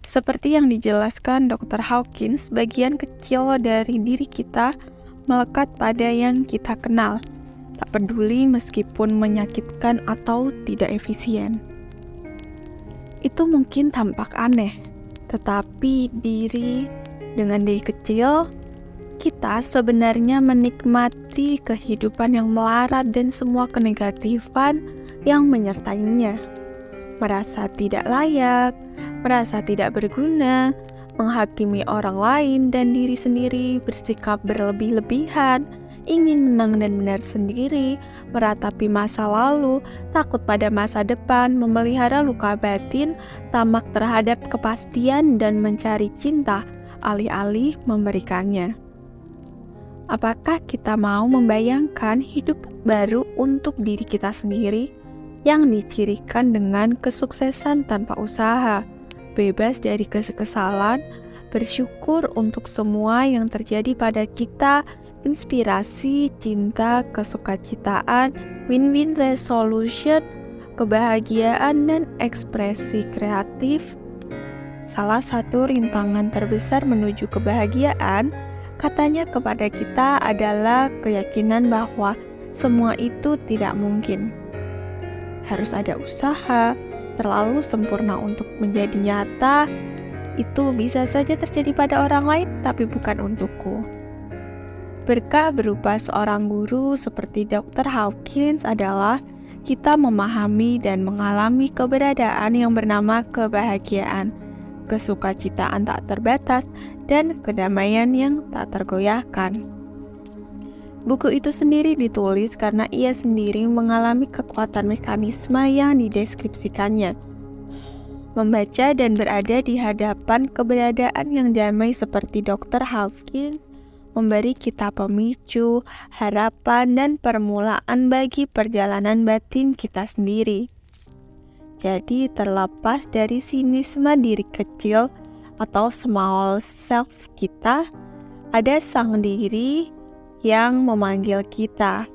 Seperti yang dijelaskan Dr. Hawkins, bagian kecil dari diri kita melekat pada yang kita kenal, tak peduli meskipun menyakitkan atau tidak efisien. Itu mungkin tampak aneh, tetapi dengan diri kecil, kita sebenarnya menikmati kehidupan yang melarat dan semua kenegatifan yang menyertainya. Merasa tidak layak, merasa tidak berguna, menghakimi orang lain dan diri sendiri, bersikap berlebih-lebihan, ingin menang dan benar sendiri, meratapi masa lalu, takut pada masa depan, memelihara luka batin, tamak terhadap kepastian dan mencari cinta, alih-alih memberikannya. Apakah kita mau membayangkan hidup baru untuk diri kita sendiri yang dicirikan dengan kesuksesan tanpa usaha, bebas dari kekesalan, bersyukur untuk semua yang terjadi pada kita, inspirasi, cinta, kesukacitaan, win-win resolution, kebahagiaan, dan ekspresi kreatif? Salah satu rintangan terbesar menuju kebahagiaan, katanya kepada kita, adalah keyakinan bahwa semua itu tidak mungkin. Harus ada usaha, terlalu sempurna untuk menjadi nyata. Itu bisa saja terjadi pada orang lain, tapi bukan untukku. Berkah berupa seorang guru seperti Dr. Hawkins adalah kita memahami dan mengalami keberadaan yang bernama kebahagiaan, kesukacitaan tak terbatas, dan kedamaian yang tak tergoyahkan. Buku itu sendiri ditulis karena ia sendiri mengalami kekuatan mekanisme yang dideskripsikannya. Membaca dan berada di hadapan keberadaan yang damai seperti Dr. Hawkins memberi kita pemicu, harapan, dan permulaan bagi perjalanan batin kita sendiri. Jadi terlepas dari sinisme diri kecil atau small self kita, ada sang diri yang memanggil kita.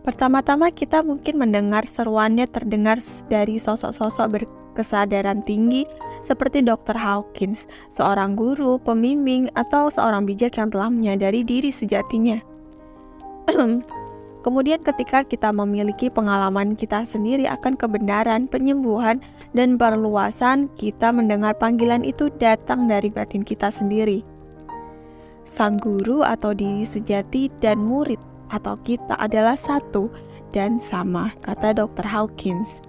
Pertama-tama kita mungkin mendengar seruannya terdengar dari sosok-sosok berkesadaran tinggi seperti Dr. Hawkins, seorang guru, pembimbing, atau seorang bijak yang telah menyadari diri sejatinya. Kemudian ketika kita memiliki pengalaman kita sendiri akan kebenaran, penyembuhan, dan perluasan, kita mendengar panggilan itu datang dari batin kita sendiri. Sang guru atau diri sejati dan murid atau kita adalah satu dan sama, kata Dr. Hawkins.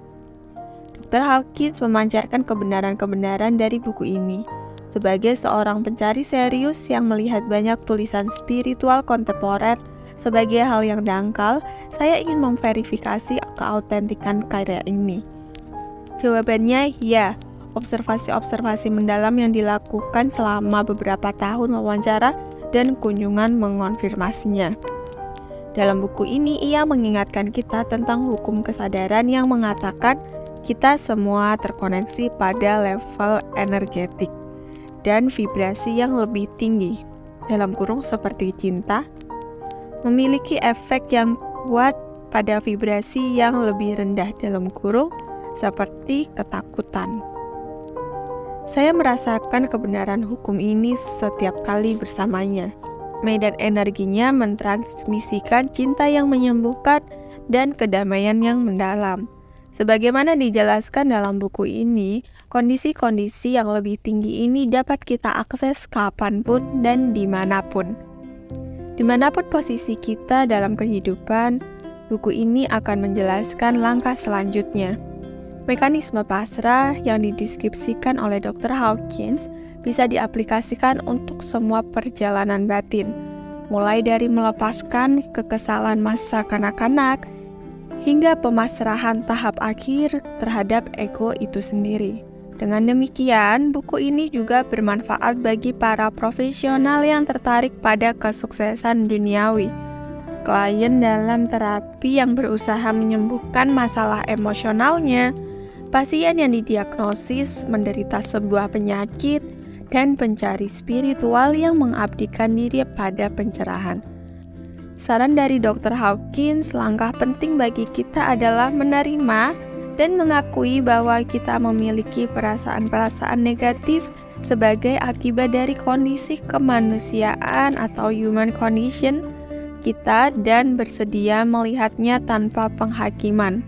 Dr. Hawkins memancarkan kebenaran-kebenaran dari buku ini. Sebagai seorang pencari serius yang melihat banyak tulisan spiritual kontemporer sebagai hal yang dangkal, saya ingin memverifikasi keautentikan karya ini. Jawabannya ya. Observasi-observasi mendalam yang dilakukan selama beberapa tahun wawancara dan kunjungan mengonfirmasinya. Dalam buku ini, ia mengingatkan kita tentang hukum kesadaran yang mengatakan kita semua terkoneksi pada level energetik dan vibrasi yang lebih tinggi, dalam kurung seperti cinta, memiliki efek yang kuat pada vibrasi yang lebih rendah, dalam kurung seperti ketakutan. Saya merasakan kebenaran hukum ini setiap kali bersamanya. Medan energinya mentransmisikan cinta yang menyembuhkan dan kedamaian yang mendalam. Sebagaimana dijelaskan dalam buku ini, kondisi-kondisi yang lebih tinggi ini dapat kita akses kapanpun dan dimanapun. Dimanapun posisi kita dalam kehidupan, buku ini akan menjelaskan langkah selanjutnya. Mekanisme pasrah yang dideskripsikan oleh Dr. Hawkins bisa diaplikasikan untuk semua perjalanan batin, mulai dari melepaskan kekesalan masa kanak-kanak hingga pemasrahan tahap akhir terhadap ego itu sendiri. Dengan demikian, buku ini juga bermanfaat bagi para profesional yang tertarik pada kesuksesan duniawi, klien dalam terapi yang berusaha menyembuhkan masalah emosionalnya, pasien yang didiagnosis menderita sebuah penyakit, dan pencari spiritual yang mengabdikan diri pada pencerahan. Saran dari Dr. Hawkins, langkah penting bagi kita adalah menerima dan mengakui bahwa kita memiliki perasaan-perasaan negatif sebagai akibat dari kondisi kemanusiaan atau human condition kita dan bersedia melihatnya tanpa penghakiman.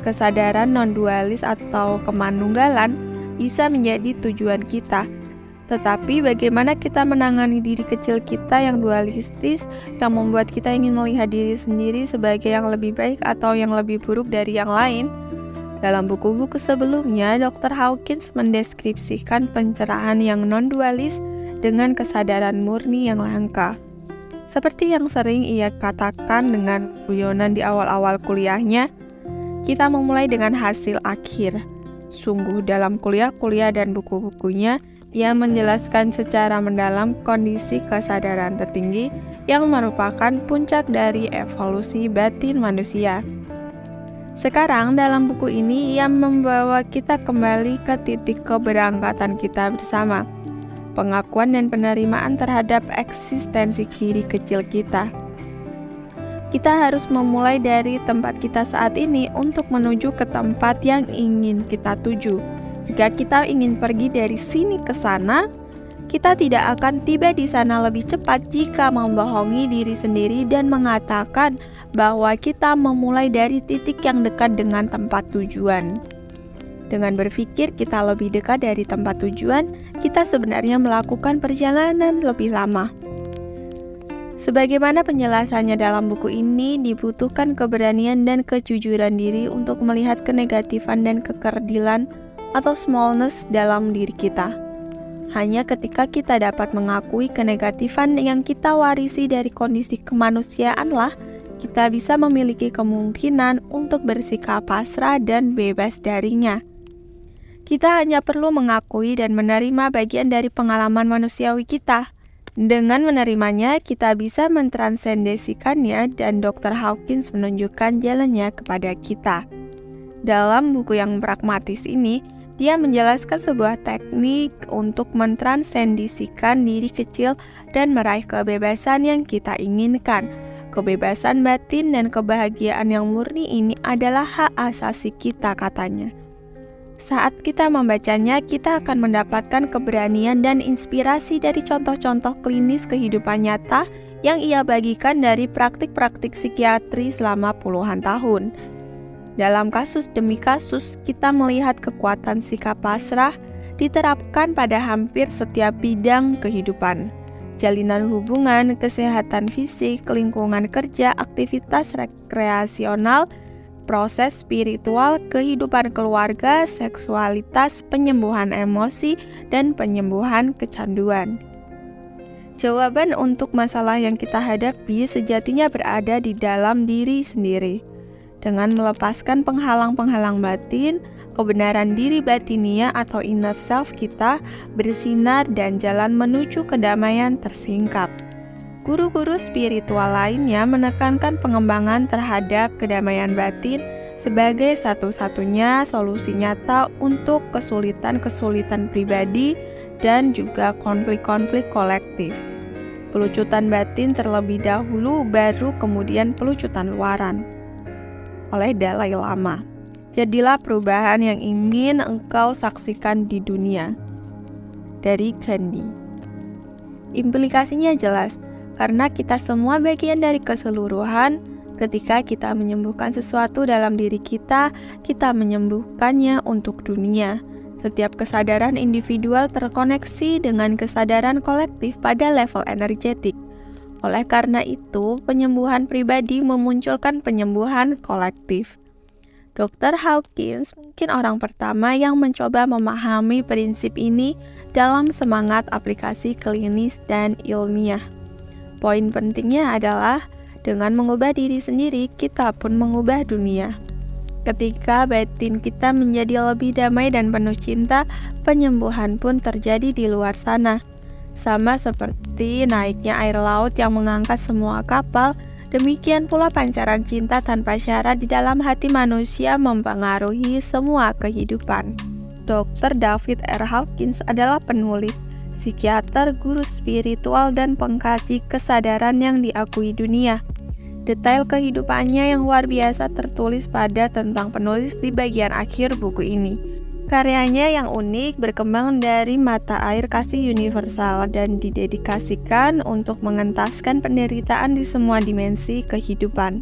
Kesadaran non-dualis atau kemanunggalan bisa menjadi tujuan kita. Tetapi bagaimana kita menangani diri kecil kita yang dualistis, yang membuat kita ingin melihat diri sendiri sebagai yang lebih baik atau yang lebih buruk dari yang lain? Dalam buku-buku sebelumnya, Dr. Hawkins mendeskripsikan pencerahan yang non-dualis dengan kesadaran murni yang langka. Seperti yang sering ia katakan dengan guyonan di awal-awal kuliahnya, kita memulai dengan hasil akhir. Sungguh dalam kuliah-kuliah dan buku-bukunya, ia menjelaskan secara mendalam kondisi kesadaran tertinggi yang merupakan puncak dari evolusi batin manusia. Sekarang dalam buku ini ia membawa kita kembali ke titik keberangkatan kita bersama, pengakuan dan penerimaan terhadap eksistensi diri kecil kita. Kita harus memulai dari tempat kita saat ini untuk menuju ke tempat yang ingin kita tuju. Jika kita ingin pergi dari sini ke sana, kita tidak akan tiba di sana lebih cepat jika membohongi diri sendiri dan mengatakan bahwa kita memulai dari titik yang dekat dengan tempat tujuan. Dengan berpikir kita lebih dekat dari tempat tujuan, kita sebenarnya melakukan perjalanan lebih lama. Sebagaimana penjelasannya dalam buku ini, dibutuhkan keberanian dan kejujuran diri untuk melihat kenegatifan dan kekerdilan atau smallness dalam diri kita. Hanya ketika kita dapat mengakui kenegatifan yang kita warisi dari kondisi kemanusiaanlah, kita bisa memiliki kemungkinan untuk bersikap pasrah dan bebas darinya. Kita hanya perlu mengakui dan menerima bagian dari pengalaman manusiawi kita. Dengan menerimanya, kita bisa mentransendesikannya dan Dr. Hawkins menunjukkan jalannya kepada kita. Dalam buku yang pragmatis ini, dia menjelaskan sebuah teknik untuk mentransendisikan diri kecil dan meraih kebebasan yang kita inginkan. Kebebasan batin dan kebahagiaan yang murni ini adalah hak asasi kita, katanya. Saat kita membacanya, kita akan mendapatkan keberanian dan inspirasi dari contoh-contoh klinis kehidupan nyata yang ia bagikan dari praktik-praktik psikiatri selama puluhan tahun. Dalam kasus demi kasus, kita melihat kekuatan sikap pasrah diterapkan pada hampir setiap bidang kehidupan. Jalinan hubungan, kesehatan fisik, lingkungan kerja, aktivitas rekreasional, proses spiritual, kehidupan keluarga, seksualitas, penyembuhan emosi, dan penyembuhan kecanduan. Jawaban untuk masalah yang kita hadapi sejatinya berada di dalam diri sendiri. Dengan melepaskan penghalang-penghalang batin, kebenaran diri batinia atau inner self kita bersinar dan jalan menuju kedamaian tersingkap. Guru-guru spiritual lainnya menekankan pengembangan terhadap kedamaian batin sebagai satu-satunya solusi nyata untuk kesulitan-kesulitan pribadi dan juga konflik-konflik kolektif. Pelucutan batin terlebih dahulu, baru kemudian pelucutan luaran. Oleh Dalai Lama. Jadilah perubahan yang ingin engkau saksikan di dunia. Dari Gandhi. Implikasinya jelas, karena kita semua bagian dari keseluruhan. Ketika kita menyembuhkan sesuatu dalam diri kita, kita menyembuhkannya untuk dunia. Setiap kesadaran individual terkoneksi dengan kesadaran kolektif pada level energetik. Oleh karena itu, penyembuhan pribadi memunculkan penyembuhan kolektif. Dr. Hawkins mungkin orang pertama yang mencoba memahami prinsip ini dalam semangat aplikasi klinis dan ilmiah. Poin pentingnya adalah, dengan mengubah diri sendiri, kita pun mengubah dunia. Ketika batin kita menjadi lebih damai dan penuh cinta, penyembuhan pun terjadi di luar sana. Sama seperti naiknya air laut yang mengangkat semua kapal, demikian pula pancaran cinta tanpa syarat di dalam hati manusia mempengaruhi semua kehidupan. Dr. David R. Hawkins adalah penulis, psikiater, guru spiritual, dan pengkaji kesadaran yang diakui dunia. Detail kehidupannya yang luar biasa tertulis pada tentang penulis di bagian akhir buku ini. Karyanya yang unik berkembang dari mata air kasih universal dan didedikasikan untuk mengentaskan penderitaan di semua dimensi kehidupan.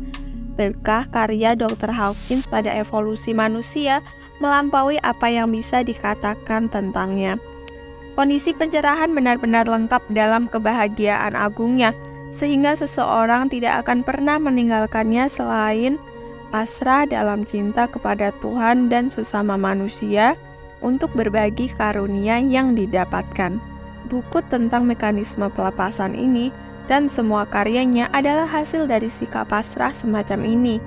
Berkah karya Dr. Hawkins pada evolusi manusia melampaui apa yang bisa dikatakan tentangnya. Kondisi pencerahan benar-benar lengkap dalam kebahagiaan agungnya, sehingga seseorang tidak akan pernah meninggalkannya selain pasrah dalam cinta kepada Tuhan dan sesama manusia untuk berbagi karunia yang didapatkan. Buku tentang mekanisme pelepasan ini dan semua karyanya adalah hasil dari sikap pasrah semacam ini.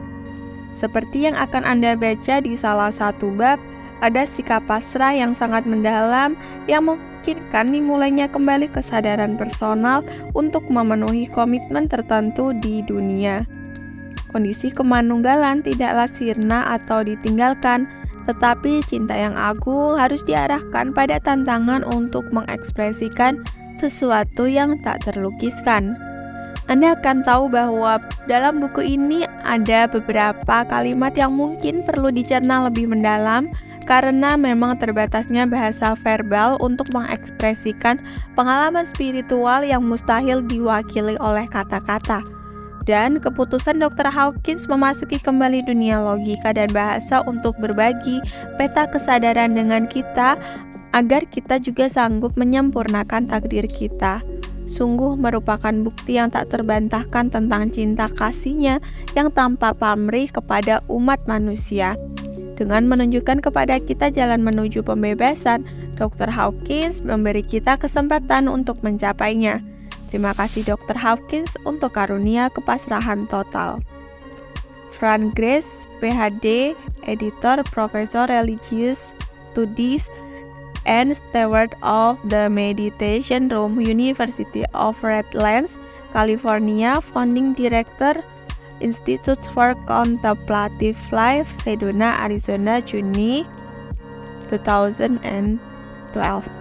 Seperti yang akan Anda baca di salah satu bab, ada sikap pasrah yang sangat mendalam yang memungkinkan dimulainya kembali kesadaran personal untuk memenuhi komitmen tertentu di dunia. Kondisi kemanunggalan tidaklah sirna atau ditinggalkan, tetapi cinta yang agung harus diarahkan pada tantangan untuk mengekspresikan sesuatu yang tak terlukiskan. Anda akan tahu bahwa dalam buku ini ada beberapa kalimat yang mungkin perlu dicerna lebih mendalam karena memang terbatasnya bahasa verbal untuk mengekspresikan pengalaman spiritual yang mustahil diwakili oleh kata-kata. Dan keputusan Dr. Hawkins memasuki kembali dunia logika dan bahasa untuk berbagi peta kesadaran dengan kita agar kita juga sanggup menyempurnakan takdir kita. Sungguh merupakan bukti yang tak terbantahkan tentang cinta kasihnya yang tanpa pamrih kepada umat manusia. Dengan menunjukkan kepada kita jalan menuju pembebasan, Dr. Hawkins memberi kita kesempatan untuk mencapainya. Terima kasih Dr. Hawkins untuk karunia kepasrahan total. Fran Grace, PhD, Editor, Profesor Religious Studies, and Steward of the Meditation Room, University of Redlands, California, Founding Director, Institute for Contemplative Life, Sedona, Arizona, Juni 2012.